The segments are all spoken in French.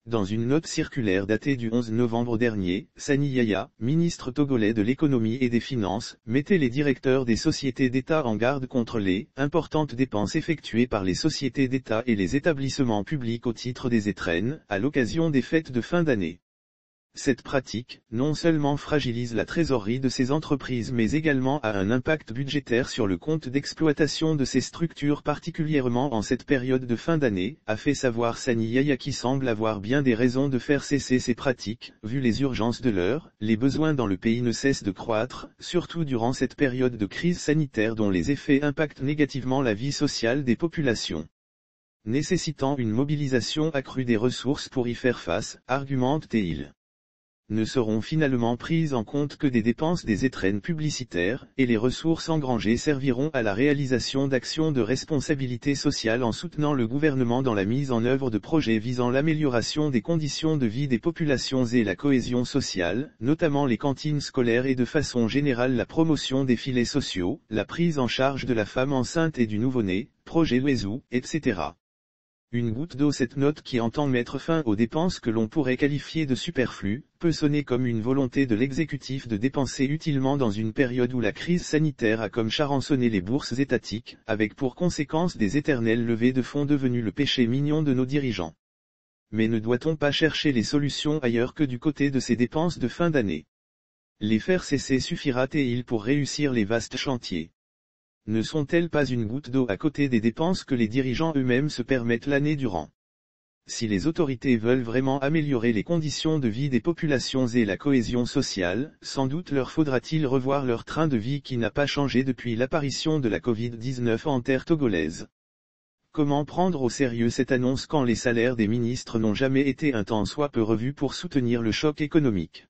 Dans une note circulaire datée du 11 novembre dernier, Sani Yaya, ministre togolais de l'économie et des finances, mettait les directeurs des sociétés d'État en garde contre les importantes dépenses effectuées par les sociétés d'État et les établissements publics au titre des étrennes, à l'occasion des fêtes de fin d'année. Cette pratique, non seulement fragilise la trésorerie de ces entreprises mais également a un impact budgétaire sur le compte d'exploitation de ces structures particulièrement en cette période de fin d'année, a fait savoir Sani Yaya qui semble avoir bien des raisons de faire cesser ces pratiques, vu les urgences de l'heure, les besoins dans le pays ne cessent de croître, surtout durant cette période de crise sanitaire dont les effets impactent négativement la vie sociale des populations. Nécessitant une mobilisation accrue des ressources pour y faire face, argumente-t-il. Ne seront finalement prises en compte que des dépenses des étrennes publicitaires, et les ressources engrangées serviront à la réalisation d'actions de responsabilité sociale en soutenant le gouvernement dans la mise en œuvre de projets visant l'amélioration des conditions de vie des populations et la cohésion sociale, notamment les cantines scolaires et de façon générale la promotion des filets sociaux, la prise en charge de la femme enceinte et du nouveau-né, projet Wezu, etc. Une goutte d'eau. Cette note qui entend mettre fin aux dépenses que l'on pourrait qualifier de superflues, peut sonner comme une volonté de l'exécutif de dépenser utilement dans une période où la crise sanitaire a comme charançonné les bourses étatiques, avec pour conséquence des éternelles levées de fonds devenues le péché mignon de nos dirigeants. Mais ne doit-on pas chercher les solutions ailleurs que du côté de ces dépenses de fin d'année? Les faire cesser suffira-t-il pour réussir les vastes chantiers? Ne sont-elles pas une goutte d'eau à côté des dépenses que les dirigeants eux-mêmes se permettent l'année durant? Si les autorités veulent vraiment améliorer les conditions de vie des populations et la cohésion sociale, sans doute leur faudra-t-il revoir leur train de vie qui n'a pas changé depuis l'apparition de la Covid-19 en terre togolaise. Comment prendre au sérieux cette annonce quand les salaires des ministres n'ont jamais été un tant soit peu revus pour soutenir le choc économique?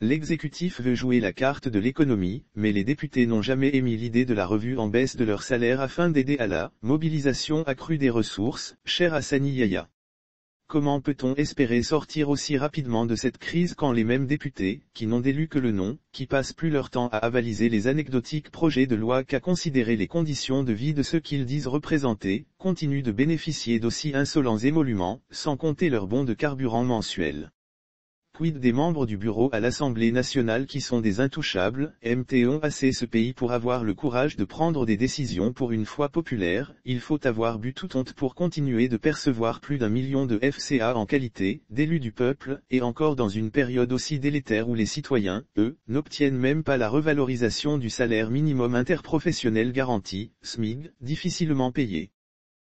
L'exécutif veut jouer la carte de l'économie, mais les députés n'ont jamais émis l'idée de la revue en baisse de leur salaire afin d'aider à la mobilisation accrue des ressources, chère à Sani Yaya. Comment peut-on espérer sortir aussi rapidement de cette crise quand les mêmes députés, qui n'ont d'élu que le nom, qui passent plus leur temps à avaliser les anecdotiques projets de loi qu'à considérer les conditions de vie de ceux qu'ils disent représenter, continuent de bénéficier d'aussi insolents émoluments, sans compter leurs bons de carburant mensuels? Quid des membres du bureau à l'Assemblée nationale qui sont des intouchables? Ont assez ce pays pour avoir le courage de prendre des décisions pour une fois populaires? Il faut avoir bu toute honte pour continuer de percevoir plus d'1 million de FCA en qualité d'élus du peuple, et encore dans une période aussi délétère où les citoyens, eux, n'obtiennent même pas la revalorisation du salaire minimum interprofessionnel garanti, SMIG, difficilement payé.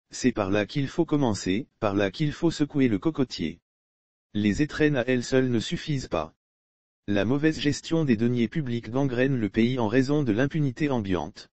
C'est par là qu'il faut commencer, par là qu'il faut secouer le cocotier. Les étrennes à elles seules ne suffisent pas. La mauvaise gestion des deniers publics gangrène le pays en raison de l'impunité ambiante.